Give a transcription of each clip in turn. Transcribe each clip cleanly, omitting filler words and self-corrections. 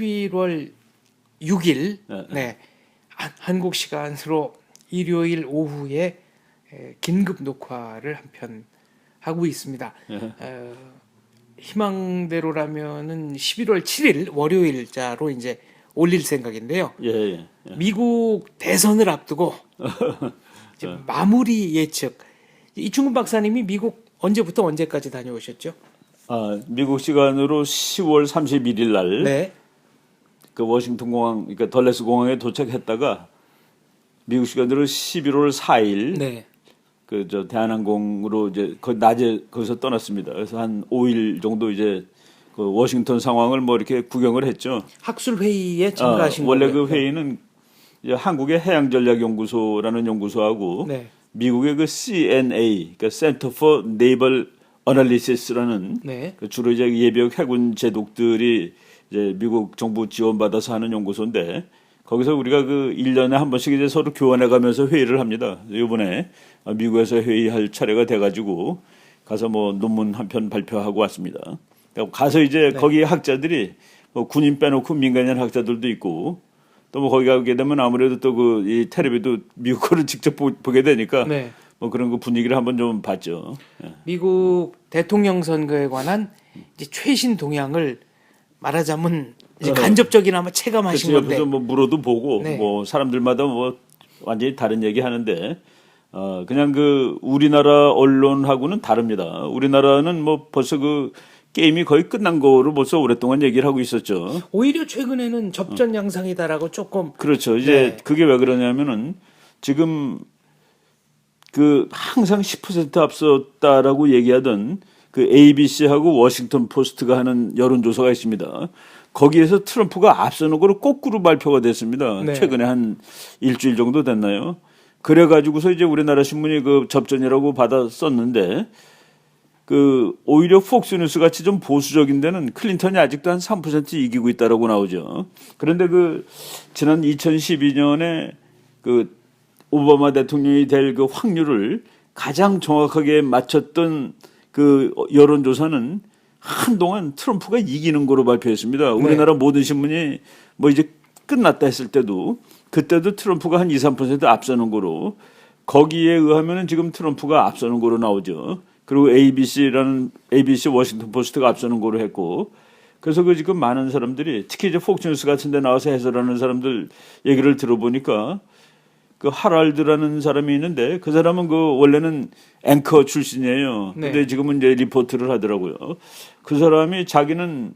11월 6일 네. 한국 시간으로 일요일 오후에 긴급 녹화를 한편 하고 있습니다. 희망대로라면은 11월 7일 월요일자로 이제 올릴 생각인데요. 미국 대선을 앞두고 마무리 예측. 이충근 박사님이 미국 언제부터 언제까지 다녀오셨죠? 미국 시간으로 10월 31일 날 네. 그 워싱턴 공항, 그러니까 덜레스 공항에 도착했다가 미국 시간으로 11월 4일 네. 그 저 대한항공으로 이제 낮에 거기서 떠났습니다. 그래서 한 5일 정도 이제 그 워싱턴 상황을 뭐 이렇게 구경을 했죠. 학술 회의에 참가하신 거예요. 원래 그 회의는 이제 한국의 해양전략연구소라는 연구소하고 네. 미국의 그 CNA, 그러니까 Center for Naval Analysis라는 네. 그 주로 이제 예비역 해군 제독들이 이제 미국 정부 지원받아서 하는 연구소인데 거기서 우리가 그 1년에 한 번씩 이제 서로 교환해 가면서 회의를 합니다. 이번에 미국에서 회의할 차례가 돼 가지고 가서 뭐 논문 한 편 발표하고 왔습니다. 가서 이제 거기 학자들이 뭐 군인 빼놓고 민간인 학자들도 있고 또 뭐 거기 가게 되면 아무래도 또 그 이 텔레비도 미국 거를 직접 보게 되니까 네. 뭐 그런 그 분위기를 한번 좀 봤죠. 미국 대통령 선거에 관한 이제 최신 동향을 말하자면 이제 간접적이나마 체감하신 건데. 옆에서 뭐 물어도 보고 네. 뭐 사람들마다 뭐 완전히 다른 얘기 하는데 그냥 그 우리나라 언론하고는 다릅니다. 우리나라는 뭐 벌써 그 게임이 거의 끝난 거로 벌써 오랫동안 얘기를 하고 있었죠. 오히려 최근에는 접전 양상이다라고 조금. 그렇죠. 이제 네. 그게 왜 그러냐면은 지금 그 항상 10% 앞섰다라고 얘기하던 그 ABC하고 워싱턴 포스트가 하는 여론조사가 있습니다. 거기에서 트럼프가 앞서는 거로 거꾸로 발표가 됐습니다. 네. 최근에 한 일주일 정도 됐나요? 그래가지고서 이제 우리나라 신문이 그 접전이라고 받아 썼는데 그 오히려 폭스뉴스 같이 좀 보수적인 데는 클린턴이 아직도 한 3% 이기고 있다라고 나오죠. 그런데 그 지난 2012년에 그 오바마 대통령이 될 그 확률을 가장 정확하게 맞췄던 그 여론조사는 한동안 트럼프가 이기는 거로 발표했습니다. 우리나라 모든 신문이 뭐 이제 끝났다 했을 때도 그때도 트럼프가 한 2, 3% 앞서는 거로 거기에 의하면은 지금 트럼프가 앞서는 거로 나오죠. 그리고 ABC 워싱턴 포스트가 앞서는 거로 했고 그래서 그 지금 많은 사람들이 특히 이제 폭스뉴스 같은 데 나와서 해설하는 사람들 얘기를 들어보니까 그 하랄드라는 사람이 있는데 그 사람은 그 원래는 앵커 출신이에요. 네. 근데 지금은 이제 리포트를 하더라고요. 그 사람이 자기는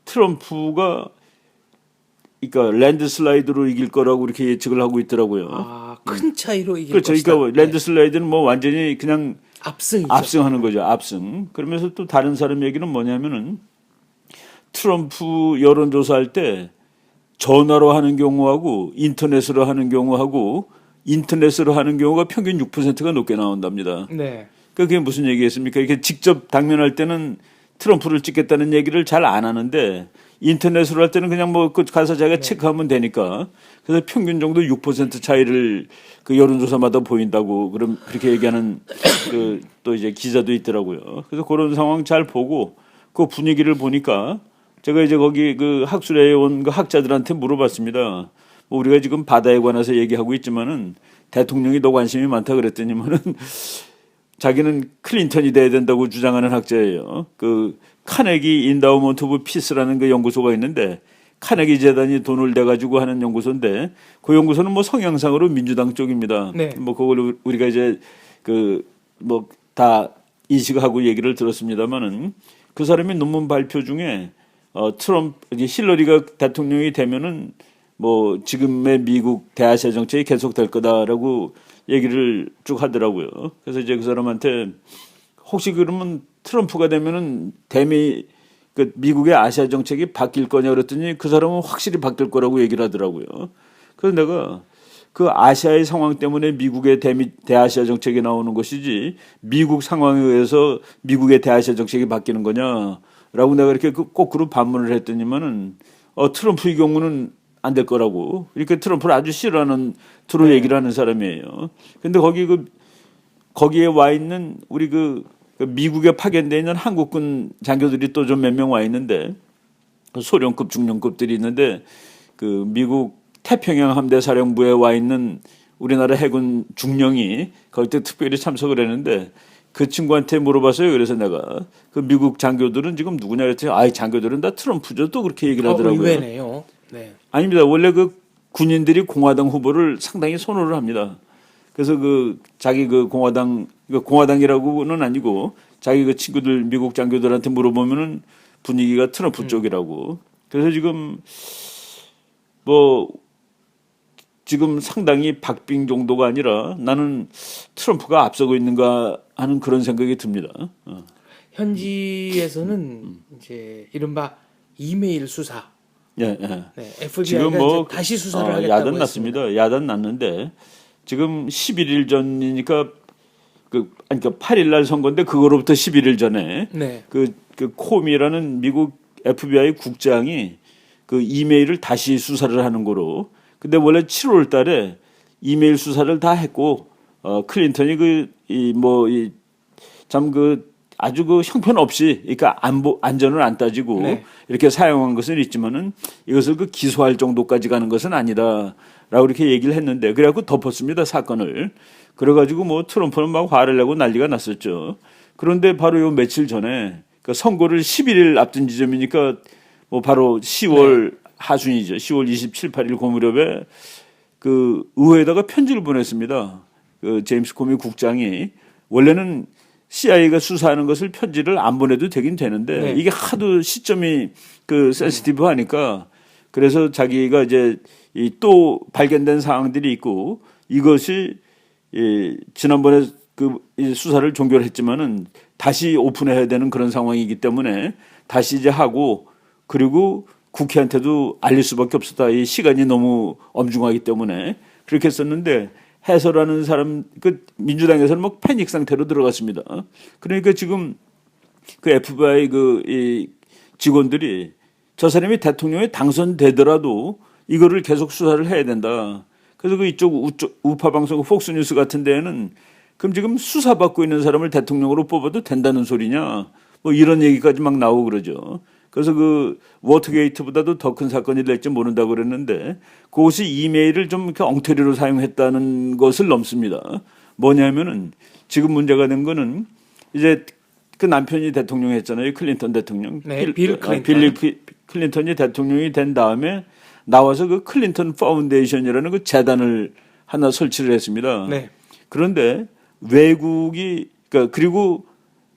트럼프가 그러니까 랜드슬라이드로 이길 거라고 이렇게 예측을 하고 있더라고요. 큰 차이로 이길 그렇죠. 것이다. 그러니까 랜드슬라이드는 뭐 완전히 그냥 압승이죠. 압승하는 거죠. 압승. 그러면서 또 다른 사람 얘기는 뭐냐면은 트럼프 여론조사할 때 전화로 하는 경우하고 인터넷으로 하는 경우하고 인터넷으로 하는 경우가 평균 6%가 높게 나온답니다. 네. 그게 무슨 얘기겠습니까? 이렇게 직접 당면할 때는 트럼프를 찍겠다는 얘기를 잘 안 하는데 인터넷으로 할 때는 그냥 뭐 그 가서 자기가 체크하면 되니까 그래서 평균 정도 6% 차이를 그 여론조사마다 보인다고 그렇게 얘기하는 그 또 이제 기자도 있더라고요. 그래서 그런 상황 잘 보고 그 분위기를 보니까 제가 이제 거기 그 학술회에 온 그 학자들한테 물어봤습니다. 뭐 우리가 지금 바다에 관해서 얘기하고 있지만은 대통령이 더 관심이 많다 그랬더니만은 자기는 클린턴이 돼야 된다고 주장하는 학자예요. 그 카네기 인다우먼트 오브 피스라는 그 연구소가 있는데 카네기 재단이 돈을 내 가지고 하는 연구소인데 그 연구소는 뭐 성향상으로 민주당 쪽입니다. 네. 뭐 그걸 우리가 이제 그 뭐 다 인식하고 얘기를 들었습니다만은 그 사람이 논문 발표 중에 힐러리가 대통령이 되면은 뭐 지금의 미국 대아시아 정책이 계속될 거다라고 얘기를 쭉 하더라고요. 그래서 이제 그 사람한테 혹시 그러면 트럼프가 되면은 그 미국의 아시아 정책이 바뀔 거냐 그랬더니 그 사람은 확실히 바뀔 거라고 얘기를 하더라고요. 그래서 내가 그 아시아의 상황 때문에 미국의 대아시아 정책이 나오는 것이지 미국 상황에 의해서 미국의 대아시아 정책이 바뀌는 거냐라고 내가 이렇게 거꾸로 반문을 했더니만은 트럼프의 경우는 안 될 거라고 이렇게 트럼프를 아주 싫어하는 투로 얘기를 하는 사람이에요. 근데 거기에 와 있는 우리 그 미국에 파견돼 있는 한국군 장교들이 또 좀 몇 명 와 있는데 그 소련급 중령급들이 있는데 그 미국 태평양 함대 사령부에 와 있는 우리나라 해군 중령이 거기 때 특별히 참석을 했는데 그 친구한테 물어봤어요. 그래서 내가 그 미국 장교들은 지금 누구냐 그랬더니 아이 장교들은 다 트럼프죠. 또 그렇게 얘기를 하더라고요. 의외네요. 네. 아닙니다. 원래 그 군인들이 공화당 후보를 상당히 선호를 합니다. 그래서 그 자기 그 공화당이라고는 아니고 자기 그 친구들 미국 장교들한테 물어보면은 분위기가 트럼프 쪽이라고. 그래서 지금 뭐 지금 상당히 박빙 정도가 아니라 나는 트럼프가 앞서고 있는가 하는 그런 생각이 듭니다. 현지에서는 이제 이른바 이메일 수사. 예, 예. 네, FBI가 지금 뭐 다시 수사를 하겠다고 야단 했습니다. 났습니다. 야단 났는데 지금 11일 전이니까 그러니까 8일 날 선거인데 그거로부터 11일 전에 네. 그 콤이라는 미국 FBI 국장이 그 이메일을 다시 수사를 하는 거로. 근데 원래 7월 달에 이메일 수사를 다 했고 클린턴이 아주 그 형편없이 그러니까 안전을 안 따지고 네. 이렇게 사용한 것은 있지만은 이것을 그 기소할 정도까지 가는 것은 아니다라고 이렇게 얘기를 했는데 그래갖고 덮었습니다 사건을. 그래가지고 뭐 트럼프는 막 화를 내고 난리가 났었죠. 그런데 바로 요 며칠 전에 그 선거를 11일 앞둔 지점이니까 뭐 바로 10월 하순이죠. 10월 27, 8일 그 무렵에 그 의회에다가 편지를 보냈습니다. 그 제임스 코미 국장이 원래는 CIA가 수사하는 것을 편지를 안 보내도 되긴 되는데 이게 하도 시점이 그 센시티브하니까 그래서 자기가 이제 이 또 발견된 사항들이 있고 이것이 지난번에 이 수사를 종결했지만은 다시 오픈해야 되는 그런 상황이기 때문에 다시 이제 하고 그리고 국회한테도 알릴 수밖에 없었다. 이 시간이 너무 엄중하기 때문에 그렇게 했었는데 해설하는 사람 그 민주당에서는 막 패닉 상태로 들어갔습니다. 그러니까 지금 그 FBI 이 직원들이 저 사람이 대통령에 당선되더라도 이거를 계속 수사를 해야 된다. 그래서 그 이쪽 우파 방송 폭스뉴스 같은 데에는 그럼 지금 수사받고 있는 사람을 대통령으로 뽑아도 된다는 소리냐? 뭐 이런 얘기까지 막 나오고 그러죠. 그래서 그 워터게이트보다도 더 큰 사건이 될지 모른다고 그랬는데 그것이 이메일을 좀 이렇게 엉터리로 사용했다는 것을 넘습니다. 뭐냐면은 지금 문제가 된 거는 이제 그 남편이 대통령 했잖아요. 클린턴 대통령. 네, 빌 클린턴. 클린턴이 대통령이 된 다음에 나와서 그 클린턴 파운데이션이라는 그 재단을 하나 설치를 했습니다. 네. 그런데 외국이 그리고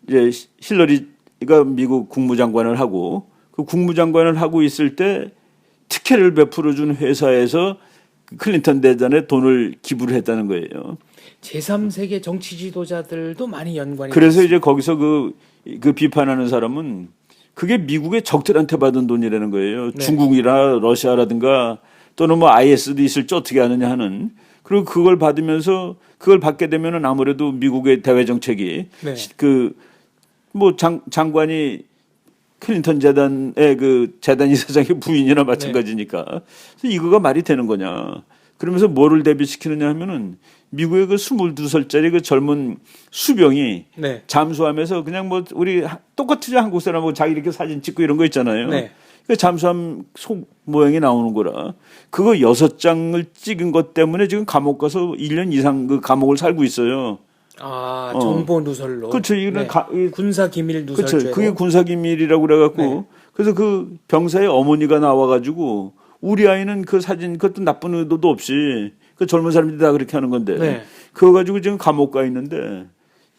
이제 힐러리가 미국 국무장관을 하고 그 국무장관을 하고 있을 때 특혜를 베풀어 준 회사에서 클린턴 대전에 돈을 기부를 했다는 거예요. 제3세계 정치 지도자들도 많이 연관이 그래서 됐습니다. 이제 거기서 그 비판하는 사람은 그게 미국의 적들한테 받은 돈이라는 거예요. 네. 중국이나 러시아라든가 또는 뭐 IS도 있을지 어떻게 아느냐 하는. 그리고 그걸 받으면서 그걸 받게 되면은 아무래도 미국의 대외 정책이 네. 뭐 장관이 클린턴 재단의 그 재단 이사장의 부인이나 마찬가지니까. 그래서 이거가 말이 되는 거냐. 그러면서 뭐를 대비시키느냐 하면은 미국의 그 22살짜리 그 젊은 수병이 네. 잠수하면서 그냥 뭐 우리 똑같이 한국 사람하고 자기 이렇게 사진 찍고 이런 거 있잖아요. 네. 그 잠수함 속 모양이 나오는 거라. 그거 6장을 찍은 것 때문에 지금 감옥 가서 1년 이상 그 감옥을 살고 있어요. 아, 정보 누설로. 그렇죠. 이거는 군사 기밀 누설죄로. 그렇죠. 그게 군사 기밀이라고 그래갖고 네. 그래서 그 병사의 어머니가 나와가지고 우리 아이는 그 사진 그것도 나쁜 의도도 없이 그 젊은 사람들이 다 그렇게 하는 건데 네. 그거 가지고 지금 감옥 가 있는데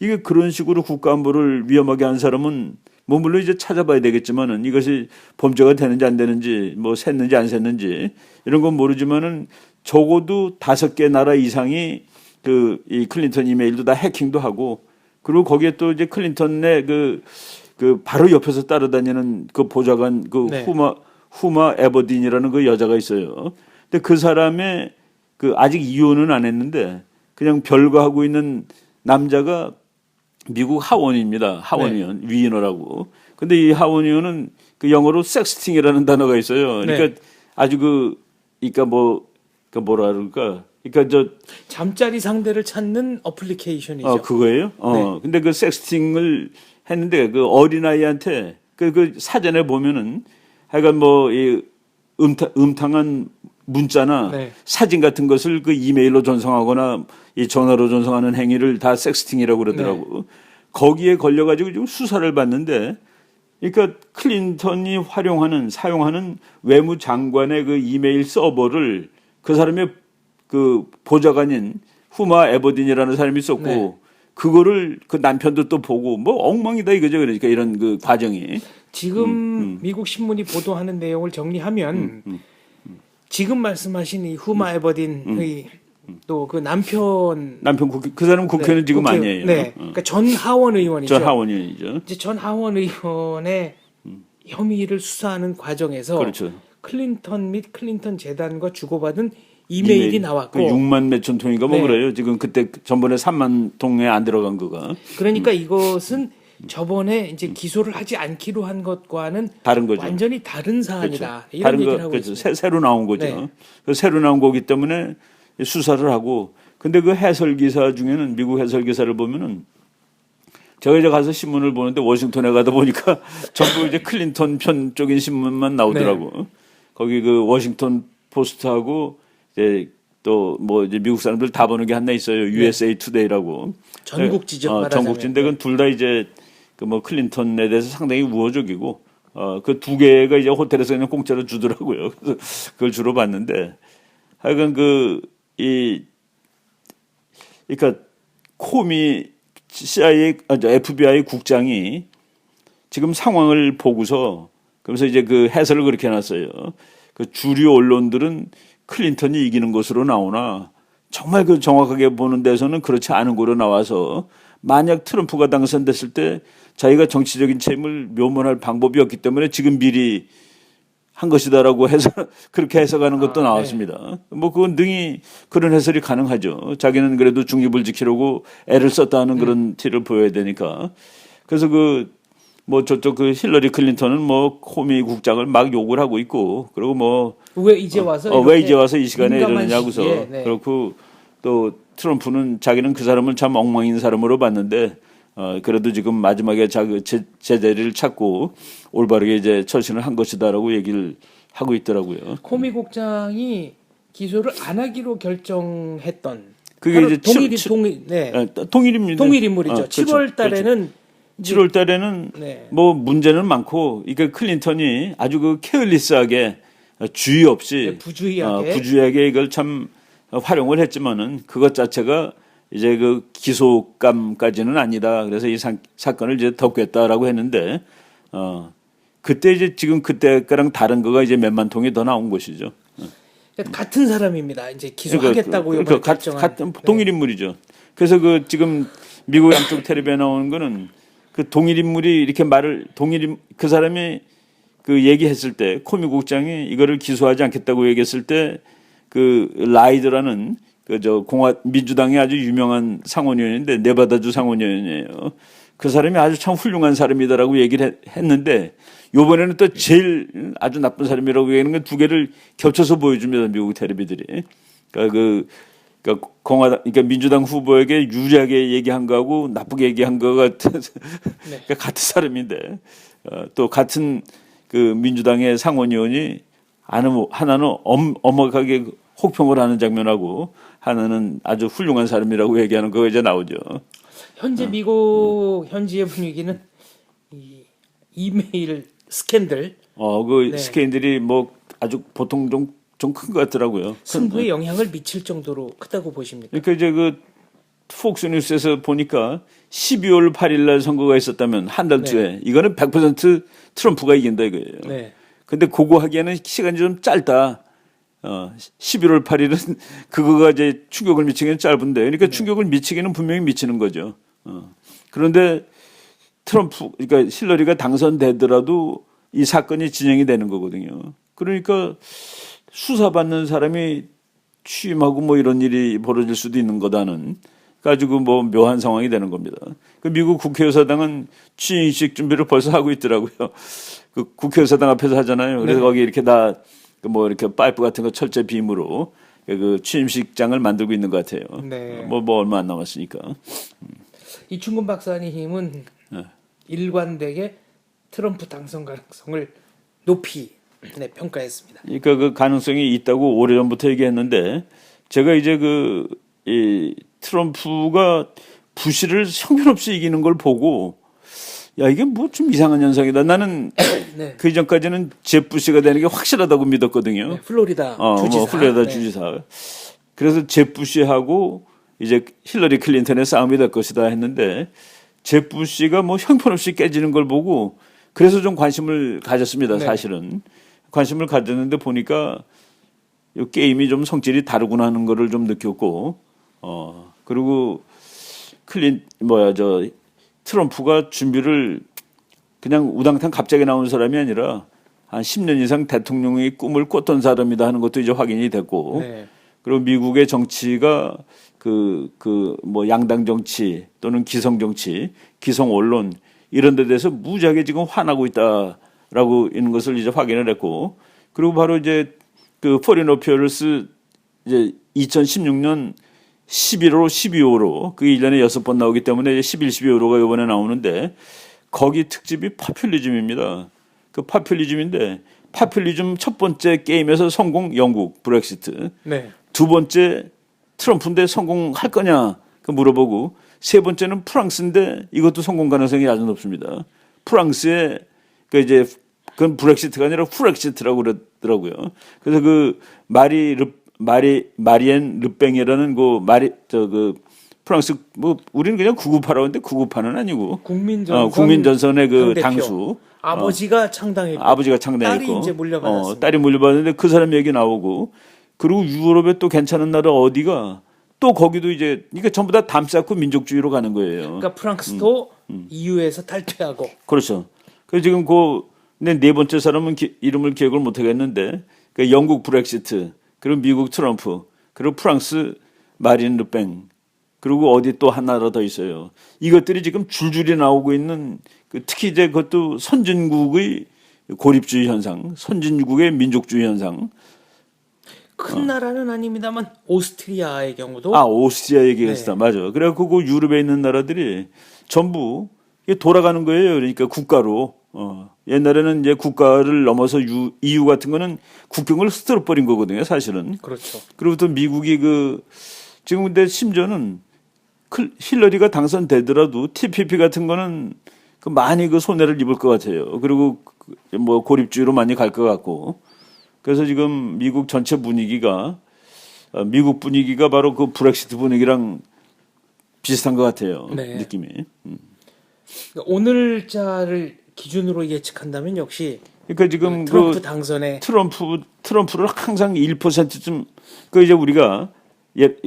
이게 그런 식으로 국가 안보를 위험하게 한 사람은 뭐 물론 이제 찾아봐야 되겠지만은 이것이 범죄가 되는지 안 되는지 뭐 샜는지 안 샜는지 이런 건 모르지만은 적어도 5개 나라 이상이 이 클린턴 이메일도 다 해킹도 하고 그리고 거기에 또 이제 클린턴의 그 바로 옆에서 따라다니는 그 보좌관 네. 후마 에버딘이라는 그 여자가 있어요. 근데 그 사람의 아직 이혼은 안 했는데 그냥 별거하고 있는 남자가 미국 하원입니다. 하원의원, 위인어라고. 근데 이 하원의원은 그 영어로 섹스팅이라는 단어가 있어요. 그러니까 네. 아주 그러니까 뭐라 그럴까. 그러니까 잠자리 상대를 찾는 어플리케이션이죠. 그거예요? 네. 근데 그 섹스팅을 했는데 그 어린아이한테 그 사전에 보면은 하여간 뭐 이 음탕한 문자나 네. 사진 같은 것을 그 이메일로 전송하거나 이 전화로 전송하는 행위를 다 섹스팅이라고 그러더라고. 거기에 걸려가지고 지금 수사를 받는데, 그러니까 클린턴이 사용하는 외무장관의 그 이메일 서버를 그 사람의 그 보좌관인 후마 에버딘이라는 사람이 썼고, 네. 그거를 그 남편도 또 보고 뭐 엉망이다 이거죠. 그러니까 이런 그 과정이. 지금 미국 신문이 보도하는 내용을 정리하면 지금 말씀하신 이 후마 에버딘의 또 그 남편 그 사람 국회는 지금 국회, 아니에요. 네, 그러니까 전 하원 의원이죠. 저 하원의원이죠. 이제 전 하원 의원의 혐의를 수사하는 과정에서 그렇죠. 클린턴 및 클린턴 재단과 주고받은 이메일이 나왔고, 그 6만 몇천 통인가 뭐 네. 그래요. 지금 그때 전번에 3만 통에 안 들어간 거가 그러니까 이것은 저번에 이제 기소를 하지 않기로 한 것과는 다른 거죠. 완전히 다른 사안이다. 그렇죠. 이런 다른 얘기를 거 하고 그렇죠. 있습니다. 새로 나온 거죠. 네. 그래서 새로 나온 거기 때문에 수사를 하고. 근데 그 해설 기사 중에는 미국 해설 기사를 보면은 제가 이제 가서 신문을 보는데 워싱턴에 가다 보니까 전부 이제 클린턴 편 쪽인 신문만 나오더라고. 네. 거기 그 워싱턴 포스트하고 이제 또 뭐 이제 미국 사람들 다 보는 게 하나 있어요. USA 투데이라고. 전국지죠. 말하자면. 전국지인데 그건 둘 다 이제 그 뭐 클린턴에 대해서 상당히 우호적이고 그 두 개가 이제 호텔에서 그냥 공짜로 주더라고요. 그래서 그걸 주로 봤는데 하여간 그러니까 코미 FBI 국장이 지금 상황을 보고서 그러면서 이제 그 해설을 그렇게 해놨어요. 그 주류 언론들은 클린턴이 이기는 것으로 나오나 정말 그 정확하게 보는 데서는 그렇지 않은 거로 나와서 만약 트럼프가 당선됐을 때 자기가 정치적인 책임을 묘문할 방법이 없기 때문에 지금 미리 한 것이다라고 해서 그렇게 해석하는 것도 나왔습니다. 뭐 그건 능히 그런 해설이 가능하죠. 자기는 그래도 중립을 지키려고 애를 썼다는 그런 티를 보여야 되니까. 그래서 뭐 저쪽 그 힐러리 클린턴은 뭐 코미 국장을 막 욕을 하고 있고 그리고 뭐 왜 이제 와서 왜 이제 와서 이 시간에 민감한 이러느냐고서 시기에, 네. 그렇고 또 트럼프는 자기는 그 사람을 참 엉망인 사람으로 봤는데 그래도 지금 마지막에 제자리를 찾고 올바르게 이제 처신을 한 것이다라고 얘기를 하고 있더라고요. 코미 국장이 기소를 안 하기로 결정했던 그게 이제 동일 인물입니다. 동일 인물이죠. 그렇죠. 7월 달에는 7월 달에는 네. 뭐 문제는 많고 이게 클린턴이 아주 그 케어리스하게 주의 없이 부주의하게 이걸 참 활용을 했지만은 그것 자체가 이제 그 기소감까지는 아니다. 그래서 이 사건을 이제 덮겠다라고 했는데 그때 이제 지금 그때랑 다른 거가 이제 몇만 통이 더 나온 것이죠. 같은 사람입니다. 이제 기소하겠다고 이번에 결정한 같은 동일 인물이죠. 그래서 그 지금 미국 양쪽 텔레비에 나오는 거는 그 동일 인물이 이렇게 그 사람이 그 얘기했을 때 코미 국장이 이거를 기소하지 않겠다고 얘기했을 때 그 라이드라는 민주당의 아주 유명한 상원의원인데 네바다주 상원의원이에요. 그 사람이 아주 참 훌륭한 사람이다라고 얘기를 했는데 이번에는 또 제일 아주 나쁜 사람이라고 얘기하는 건 두 개를 겹쳐서 보여줍니다. 미국 텔레비들이. 그러니까 민주당 후보에게 유리하게 얘기한 거하고 나쁘게 얘기한 거 같은 그러니까 같은 사람인데 또 같은 그 민주당의 상원의원이 하나는 엄하게 혹평을 하는 장면하고 하나는 아주 훌륭한 사람이라고 얘기하는 거가 이제 나오죠. 현재 미국 현지의 분위기는 이 이메일 스캔들 스캔들이 뭐 아주 보통 좀 큰 것 같더라고요. 승부에 영향을 미칠 정도로 크다고 보십니까? 그러니까 이제 그 폭스뉴스에서 보니까 12월 8일 날 선거가 있었다면 한 달 뒤에 이거는 100% 트럼프가 이긴다 이거예요. 네. 근데 그거 하기에는 시간이 좀 짧다. 11월 8일은 그거가 이제 충격을 미치기는 짧은데, 그러니까 충격을 미치기는 분명히 미치는 거죠. 그런데 그러니까 힐러리가 당선되더라도 이 사건이 진행이 되는 거거든요. 그러니까 수사받는 사람이 취임하고 뭐 이런 일이 벌어질 수도 있는 거다는 가지고 뭐 묘한 상황이 되는 겁니다. 그 미국 국회의사당은 취임식 준비를 벌써 하고 있더라고요. 그 국회의사당 앞에서 하잖아요. 그래서 거기 이렇게 다 뭐 이렇게 파이프 같은 거 철제 빔으로 그 취임식장을 만들고 있는 것 같아요. 네. 뭐 얼마 안 남았으니까. 이충근 박사님은 일관되게 트럼프 당선 가능성을 높이 네, 평가했습니다. 그러니까 그 가능성이 있다고 오래전부터 얘기했는데 제가 이제 이 트럼프가 부시를 형편없이 이기는 걸 보고 야 이게 뭐 좀 이상한 현상이다. 나는 네. 그 이전까지는 제 부시가 되는 게 확실하다고 믿었거든요. 네, 플로리다 주지사. 뭐 플로리다 네. 주지사. 그래서 제 부시하고 이제 힐러리 클린턴의 싸움이 될 것이다 했는데 제 부시가 뭐 형편없이 깨지는 걸 보고 그래서 좀 관심을 가졌습니다. 네. 사실은 관심을 가졌는데 보니까 이 게임이 좀 성질이 다르구나 하는 거를 좀 느꼈고 그리고 트럼프가 준비를 그냥 우당탕 갑자기 나온 사람이 아니라 한 10년 이상 대통령의 꿈을 꿨던 사람이다 하는 것도 이제 확인이 됐고 네. 그리고 미국의 정치가 뭐 양당 정치 또는 기성 정치, 기성 언론 이런 데 대해서 무지하게 지금 화나고 있다라고 있는 것을 이제 확인을 했고 그리고 바로 이제 그 포린 어피어스 이제 2016년 11호, 12호로 그 1년에 6번 나오기 때문에 11, 12호로가 이번에 나오는데 거기 특집이 파퓰리즘입니다. 그 파퓰리즘인데 파퓰리즘 첫 번째 게임에서 성공 영국 브렉시트. 네. 두 번째 트럼프인데 성공할 거냐 그 물어보고 세 번째는 프랑스인데 이것도 성공 가능성이 아주 높습니다. 프랑스의 그 이제 그건 브렉시트가 아니라 후렉시트라고 그러더라고요. 그래서 그 마리엔 르뱅이라는 그 프랑스 뭐 우리는 그냥 998하는데 998는 아니고 국민전선의 그 당수 아버지가 창당했고 딸이 이제 물려받았습니다. 딸이 물려받았는데 그 사람 얘기 나오고 그리고 유럽에 또 괜찮은 나라 어디가 또 거기도 이제 그러니까 전부 다 담쌓고 민족주의로 가는 거예요. 그러니까 프랑스도 EU에서 탈퇴하고 그렇죠. 그래서 지금 네 번째 사람은 이름을 기억을 못 하겠는데 그 영국 브렉시트 그리고 미국 트럼프 그리고 프랑스 마린 르팽 그리고 어디 또 한 나라 더 있어요. 이것들이 지금 줄줄이 나오고 있는 특히 이제 그것도 선진국의 고립주의 현상, 선진국의 민족주의 현상. 큰 나라는 아닙니다만 오스트리아의 경우도 오스트리아 얘기했다. 네. 맞아. 그래갖고 그 유럽에 있는 나라들이 전부 돌아가는 거예요. 그러니까 국가로. 옛날에는 이제 국가를 넘어서 EU 같은 거는 국경을 흔들어 버린 거거든요. 사실은. 그렇죠. 그리고 또 미국이 지금 근데 심지어는 힐러리가 당선되더라도 TPP 같은 거는 많이 손해를 입을 것 같아요. 그리고 뭐 고립주의로 많이 갈 것 같고. 그래서 지금 미국 전체 분위기가 미국 분위기가 바로 그 브렉시트 분위기랑 비슷한 것 같아요. 네. 느낌이. 그러니까 오늘자를 기준으로 예측한다면 역시 그러니까 지금 트럼프 당선에 트럼프를 항상 1%쯤 이제 우리가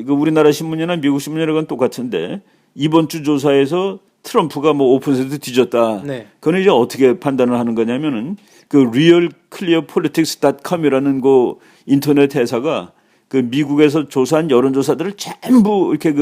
우리나라 신문이나 미국 신문이나 건 똑같은데 이번 주 조사에서 트럼프가 뭐 5% 뒤졌다. 네. 그건 이제 어떻게 판단을 하는 거냐면은 그 realclearpolitics.com이라는 그 인터넷 회사가 그 미국에서 조사한 여론조사들을 전부 이렇게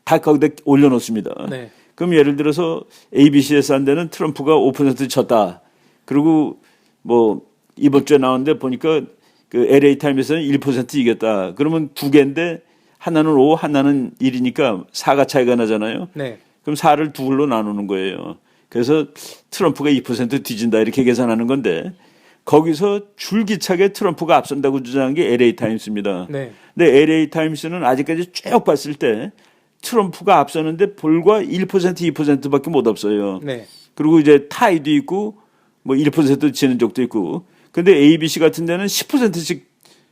다 거기다 올려놓습니다. 네. 그럼 예를 들어서 ABC에서 한 데는 트럼프가 5% 졌다. 그리고 뭐 이번 주에 나왔는데 보니까 그 LA 타임에서는 1% 이겼다. 그러면 두 개인데 하나는 5, 하나는 1이니까 4가 차이가 나잖아요. 네. 그럼 4를 둘로 나누는 거예요. 그래서 트럼프가 2% 뒤진다 이렇게 계산하는 건데 거기서 줄기차게 트럼프가 앞선다고 주장한 게 LA 타임스입니다. 네. 근데 LA 타임스는 아직까지 쭉 봤을 때 트럼프가 앞서는데 불과 1% 2%밖에 못 앞서요. 네. 그리고 이제 타이도 있고 뭐 1% 지는 적도 있고. 근데 ABC 같은 데는 10%씩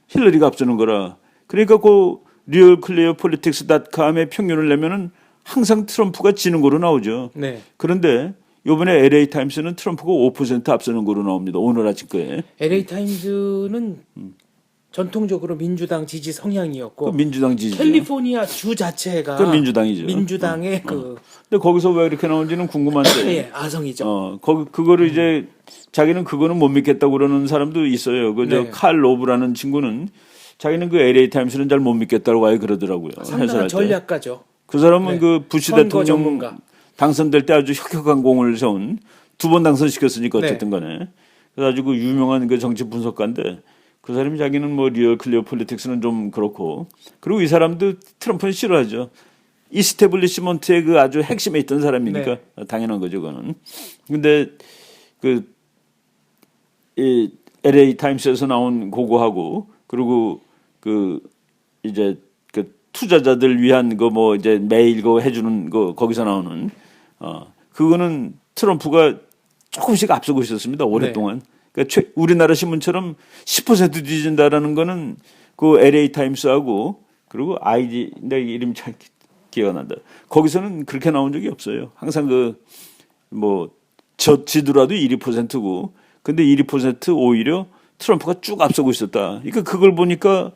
힐러리가 앞서는 거라. 그러니까 그 realclearpolitics.com의 평균을 내면은 항상 트럼프가 지는 거로 나오죠. 네. 그런데 이번에 LA 타임스는 트럼프가 5% 앞서는 거로 나옵니다. 오늘 아침 거에. LA 타임즈는 전통적으로 민주당 지지 성향이었고 민주당 지지. 캘리포니아 주 자체가 민주당이죠. 민주당의 근데 거기서 왜 이렇게 나온지는 궁금한데. 예, 아성이죠. 그거를 이제 자기는 그거는 못 믿겠다고 그러는 사람도 있어요. 네. 칼 로브라는 친구는 자기는 그 LA 타임스는 잘 못 믿겠다고 아예 그러더라고요. 상당한 해설할 때. 전략가죠. 그 사람은 네. 그 부시 선거 대통령 전문가. 당선될 때 아주 혁혁한 공을 세운 2번 당선시켰으니까 어쨌든 네. 간에. 그래서 아주 그 유명한 그 정치 분석가인데 그 사람이 자기는 뭐 리얼 클리어 폴리틱스는 좀 그렇고 그리고 이 사람도 트럼프는 싫어하죠. 이스태블리시먼트의 그 아주 핵심에 있던 사람이니까 당연한 거죠, 그거는. 근데 이 LA 타임스에서 나온 그거하고 그리고 그 이제 그 투자자들 위한 거 뭐 이제 매일 거 해주는 거 거기서 나오는 그거는 트럼프가 조금씩 앞서고 있었습니다. 오랫동안. 그러니까 우리나라 신문처럼 10% 뒤진다라는 거는 그 LA 타임스하고 그리고 IG 내 이름 잘 기억 난다. 거기서는 그렇게 나온 적이 없어요. 항상 그 뭐 지더라도 1~2%고 근데 1~2% 오히려 트럼프가 쭉 앞서고 있었다. 그러니까 그걸 보니까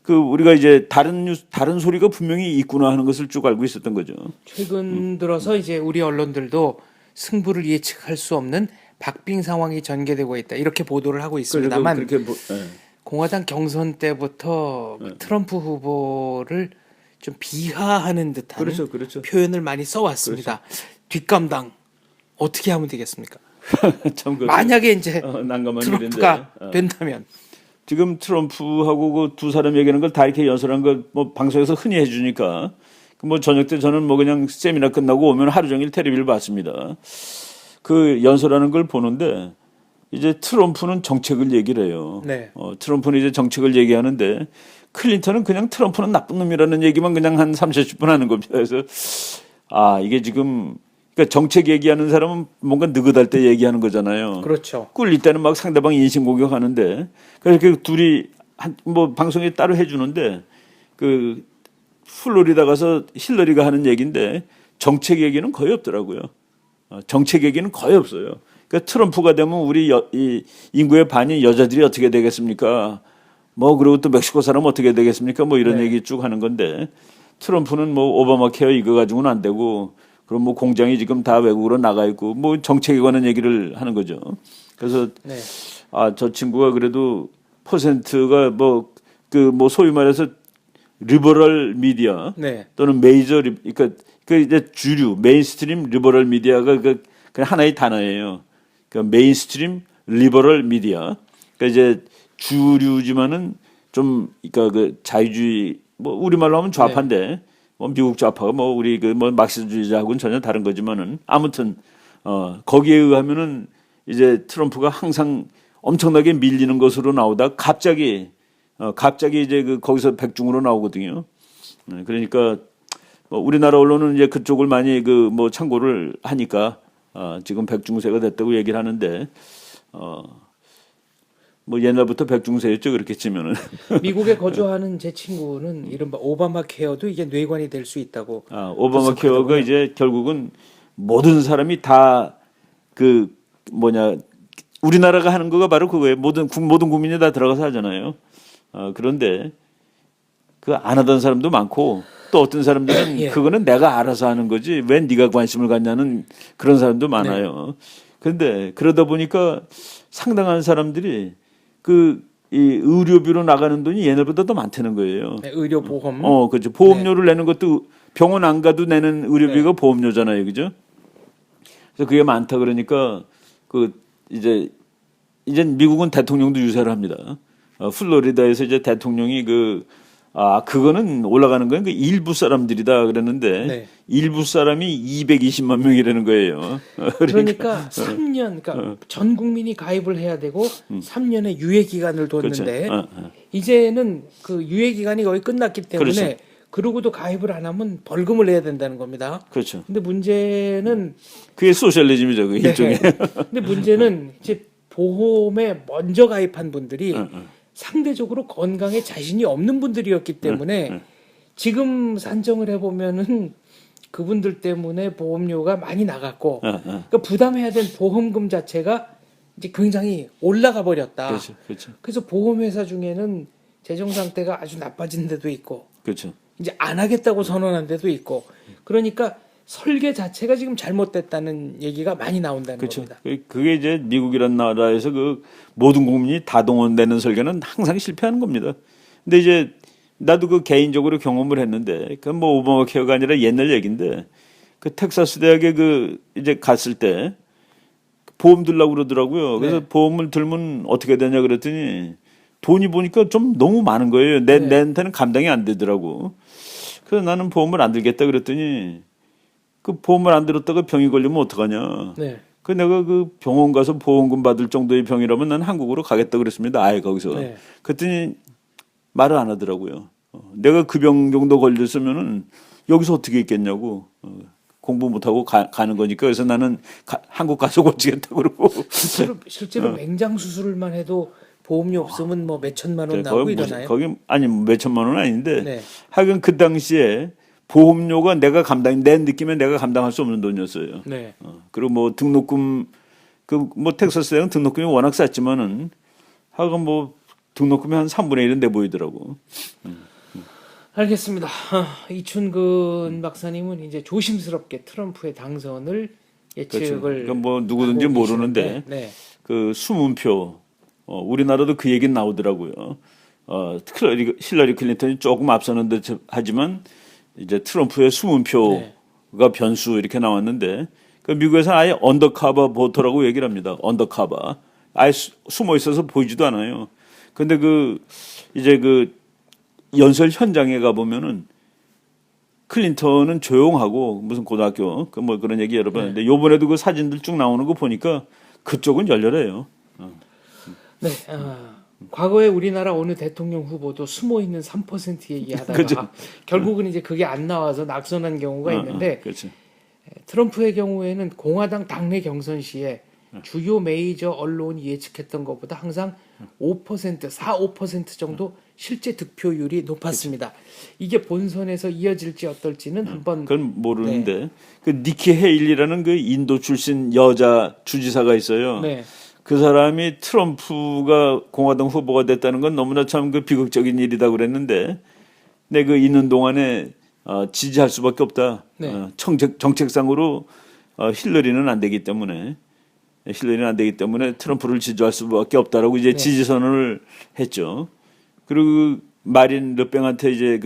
그 우리가 이제 다른 소리가 분명히 있구나 하는 것을 쭉 알고 있었던 거죠. 최근 들어서 이제 우리 언론들도 승부를 예측할 수 없는 박빙 상황이 전개되고 있다. 이렇게 보도를 하고 있습니다만 공화당 경선 때부터 트럼프 후보를 좀 비하하는 듯한 그렇죠. 표현을 많이 써왔습니다. 뒷감당 어떻게 하면 되겠습니까? 참 만약에 이제 난감한 트럼프가 일인데. 된다면 지금 트럼프하고 그 두 사람 얘기하는 걸 다 이렇게 연설한 걸 뭐 방송에서 흔히 해주니까 뭐 저녁 때 저는 뭐 그냥 세미나 끝나고 오면 하루 종일 텔레비를 봤습니다. 그 연설하는 걸 보는데 이제 트럼프는 정책을 얘기를 해요. 네. 트럼프는 이제 정책을 얘기하는데 클린턴은 그냥 트럼프는 나쁜 놈이라는 얘기만 그냥 한 30분 하는 겁니다. 그래서 이게 지금 그러니까 정책 얘기하는 사람은 뭔가 느긋할 때 얘기하는 거잖아요. 그렇죠. 꿀릴 때는 막 상대방 인신공격하는데 그래서 그 둘이 뭐 방송에 따로 해주는데 그 플로리다 가서 힐러리가 하는 얘기인데 정책 얘기는 거의 없더라고요. 정책 얘기는 거의 없어요. 그러니까 트럼프가 되면 우리 이 인구의 반이 여자들이 어떻게 되겠습니까? 뭐 그리고 또 멕시코 사람 어떻게 되겠습니까? 뭐 이런 얘기 쭉 하는 건데 트럼프는 뭐 오바마 케어 이거 가지고는 안 되고 그럼 뭐 공장이 지금 다 외국으로 나가 있고 뭐 정책에 관한 얘기를 하는 거죠. 그래서 저 친구가 그래도 퍼센트가 뭐 소위 말해서 리버럴 미디어 또는 메이저 그러니까 그 이제 주류 메인스트림 리버럴 미디어가 그냥 하나의 단어예요. 그러니까 메인스트림 리버럴 미디어. 그러니까 이제 주류지만은 좀 그러니까 그 자유주의 뭐 우리말로 하면 좌파인데 뭐 미국 좌파가 뭐 우리 그 뭐 막시주의자하고는 전혀 다른 거지만은 아무튼 거기에 의하면은 이제 트럼프가 항상 엄청나게 밀리는 것으로 나오다 갑자기 이제 그 거기서 백중으로 나오거든요. 그러니까 뭐 우리나라 언론은 이제 그쪽을 많이 그 뭐 참고를 하니까 지금 백중세가 됐다고 얘기를 하는데 뭐 옛날부터 백중세였죠 그렇게 치면은. 미국에 거주하는 제 친구는 이른바 오바마 케어도 이게 뇌관이 될 수 있다고. 오바마 케어가 이제 결국은 모든 사람이 다 그 우리나라가 하는 거가 바로 그거예요. 모든 국민이 다 들어가서 하잖아요. 그런데 그 안 하던 사람도 많고 또 어떤 사람들은 그거는 내가 알아서 하는 거지 왜 네가 관심을 갖냐는 그런 사람도 많아요. 그런데 그러다 보니까 상당한 사람들이 이 의료비로 나가는 돈이 얘네보다 더 많다는 거예요. 의료보험. 그렇죠. 보험료를 내는 것도 병원 안 가도 내는 의료비가 보험료잖아요, 그죠? 그래서 그게 많다 그러니까 이제 미국은 대통령도 유세를 합니다. 플로리다에서 이제 대통령이 그거는 올라가는 건 그 일부 사람들이다 그랬는데 일부 사람이 220만 명이라는 거예요. 그러니까 3년, 그러니까 전 국민이 가입을 해야 되고 3년의 유예 기간을 뒀는데 이제는 그 유예 기간이 거의 끝났기 때문에 그러고도 가입을 안 하면 벌금을 내야 된다는 겁니다. 그렇죠. 근데 문제는 그게 소셜리즘이죠, 그 일종의. 근데 문제는 이제 보험에 먼저 가입한 분들이 상대적으로 건강에 자신이 없는 분들이었기 때문에 지금 산정을 해보면은 그분들 때문에 보험료가 많이 나갔고 그러니까 부담해야 된 보험금 자체가 이제 굉장히 올라가 버렸다. 그렇죠. 그래서 보험회사 중에는 재정 상태가 아주 나빠진 데도 있고 그렇죠. 이제 안 하겠다고 선언한 데도 있고 그러니까 설계 자체가 지금 잘못됐다는 얘기가 많이 나온다는 겁니다. 그게 이제 미국이란 나라에서 그 모든 국민이 다 동원되는 설계는 항상 실패하는 겁니다. 근데 이제 나도 그 개인적으로 경험을 했는데 그 뭐 오바마 케어가 아니라 옛날 얘기인데 그 텍사스 대학에 이제 갔을 때 보험 들라고 그러더라고요. 그래서 보험을 들면 어떻게 되냐 그랬더니 돈이 보니까 좀 너무 많은 거예요. 내한테는 감당이 안 되더라고. 그래서 나는 보험을 안 들겠다 그랬더니 그 보험을 안 들었다가 병이 걸리면 어떡하냐. 그 내가 그 병원 가서 보험금 받을 정도의 병이라면 난 한국으로 가겠다 그랬습니다. 아예 거기서. 네. 그랬더니 말을 안 하더라고요. 내가 그 병 정도 걸렸으면은 여기서 어떻게 있겠냐고. 공부 못하고 가는 거니까. 그래서 나는 한국 가서 고치겠다 그러고. 실제로 맹장 수술만 해도 보험료 없으면 뭐 몇 천만 원 나오고 이러나요? 거기 아니 몇 천만 원 아닌데. 네. 하여간 그 당시에 보험료가 내 느낌에 내가 감당할 수 없는 돈이었어요. 네. 그리고 뭐 등록금 그 뭐 텍사스 대는 등록금이 워낙 쌌지만은 하여간 뭐 등록금이 한 3분의 1은 돼 보이더라고. 알겠습니다. 이춘근 박사님은 이제 조심스럽게 트럼프의 당선을 예측을 그러니까 뭐 누구든지 하고 모르는데 계시는데, 네. 그 수문표 우리나라도 그 얘기 나오더라고요. 힐러리 클린턴이 조금 앞서는데 하지만 이제 트럼프의 수문표가 네. 변수 이렇게 나왔는데 그 미국에서 아예 언더커버 보터라고 얘기를 합니다. 언더커버 아예 숨어 있어서 보이지도 않아요. 근데 이제 연설 현장에 가 보면은 클린턴은 조용하고 무슨 고등학교 뭐 그런 얘기 여러 번 했는데 요번에도 그 사진들 쭉 나오는 거 보니까 그쪽은 열렬해요. 네. 과거에 우리나라 어느 대통령 후보도 숨어 있는 3% 얘기하다가 그렇죠. 결국은 이제 그게 안 나와서 낙선한 경우가 있는데 그렇죠. 트럼프의 경우에는 공화당 당내 경선 시에 주요 메이저 언론이 예측했던 것보다 항상 5%, 4, 5% 정도 실제 득표율이 높았습니다. 이게 본선에서 이어질지 어떨지는 한번 그건 모르는데 그 니키 헤일리라는 그 인도 출신 여자 주지사가 있어요. 네. 그 사람이 트럼프가 공화당 후보가 됐다는 건 너무나 참 그 비극적인 일이다 그랬는데 내 그 있는 동안에 지지할 수밖에 없다. 네. 정책상으로 힐러리는 안 되기 때문에 트럼프를 지지할 수밖에 없다라고 이제 네. 지지 선언을 했죠. 그리고 마린 르팽한테 이제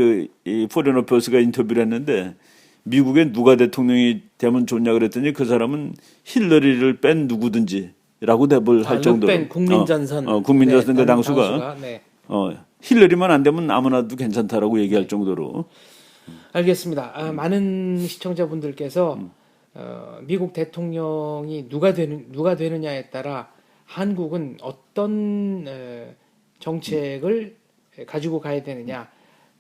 이 포레인 어페어스가 인터뷰를 했는데 미국에 누가 대통령이 되면 좋냐 그랬더니 그 사람은 힐러리를 뺀 누구든지라고 대답을 할 정도로. 르팽 국민전선. 국민전선 네, 그 당수가 네. 힐러리만 안 되면 아무나도 괜찮다라고 얘기할 정도로. 알겠습니다. 많은 시청자분들께서 미국 대통령이 누가 되느냐에 따라 한국은 어떤 정책을 가지고 가야 되느냐,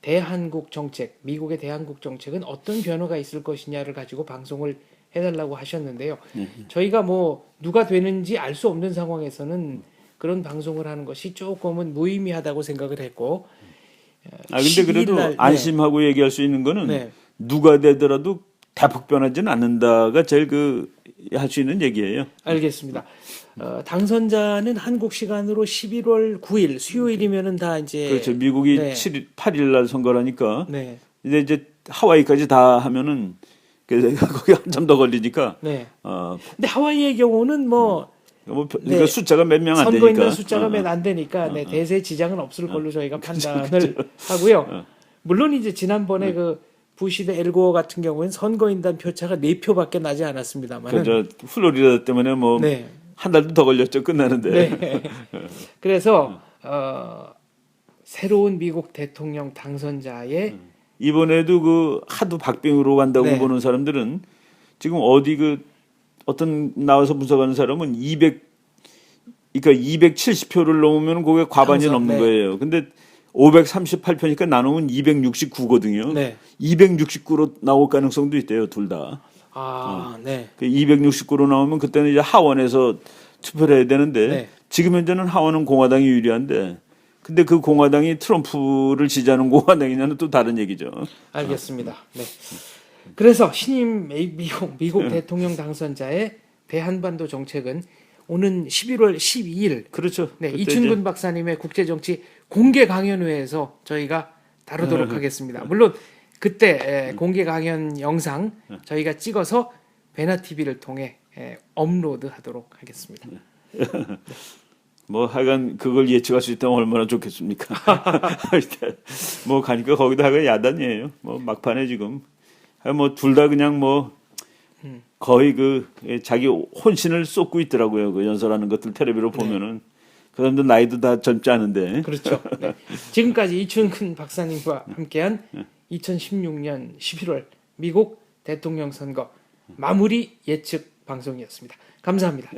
대한국 정책, 미국의 대한국 정책은 어떤 변화가 있을 것이냐를 가지고 방송을 해달라고 하셨는데요. 저희가 뭐 누가 되는지 알 수 없는 상황에서는 그런 방송을 하는 것이 조금은 무의미하다고 생각을 했고. 근데 그래도 날, 안심하고 얘기할 수 있는 거는 네. 누가 되더라도 대폭 변하지는 않는다가 제일 할 수 있는 얘기예요. 알겠습니다. 당선자는 한국 시간으로 11월 9일 수요일이면은 다 이제 그렇죠. 미국이 네. 8일 날 선거라니까. 네. 이제 하와이까지 다 하면은 거기 한참 더 걸리니까. 네. 근데 하와이의 경우는 뭐 그러니까 숫자가 몇 명 안 되니까. 선거인단 숫자가 몇 안 되니까 대세 지장은 없을 걸로 저희가 판단을 하고요. 물론 이제 지난번에 그 부시 대 엘고어 같은 경우에는 선거인단 표차가 4표밖에 나지 않았습니다만. 플로리다 때문에 뭐 네. 한 달도 더 걸렸죠. 끝나는데. 네. 그래서 새로운 미국 대통령 당선자의 이번에도 하도 박빙으로 간다고 네. 보는 사람들은 지금 어떤 나와서 분석하는 사람은 270표를 넘으면 그게 과반이 당선, 넘는 네. 거예요. 근데 538표니까 나누면 269거든요. 네. 269로 나올 가능성도 있대요, 둘 다. 네. 269로 나오면 그때는 이제 하원에서 투표를 해야 되는데 네. 지금 현재는 하원은 공화당이 유리한데 근데 그 공화당이 트럼프를 지지하는 공화당이냐는 또 다른 얘기죠. 알겠습니다. 네. 그래서 신임 미국 대통령 당선자의 대한반도 정책은 오는 11월 12일 그렇죠. 네, 그때 이춘근 박사님의 국제정치 공개 강연회에서 저희가 다루도록 하겠습니다. 물론 그때 공개 강연 영상 저희가 찍어서 베나TV를 통해 업로드하도록 하겠습니다. 뭐 하여간 그걸 예측할 수 있다면 얼마나 좋겠습니까? 뭐 가니까 거기도 하여간 야단이에요. 뭐 막판에 지금 뭐 둘 다 그냥 뭐 거의 자기 혼신을 쏟고 있더라고요. 그 연설하는 것들 텔레비로 보면은 그 사람들 나이도 다 젊지 않은데. 그렇죠. 네. 지금까지 이춘근 박사님과 함께한 2016년 11월 미국 대통령 선거 마무리 예측 방송이었습니다. 감사합니다.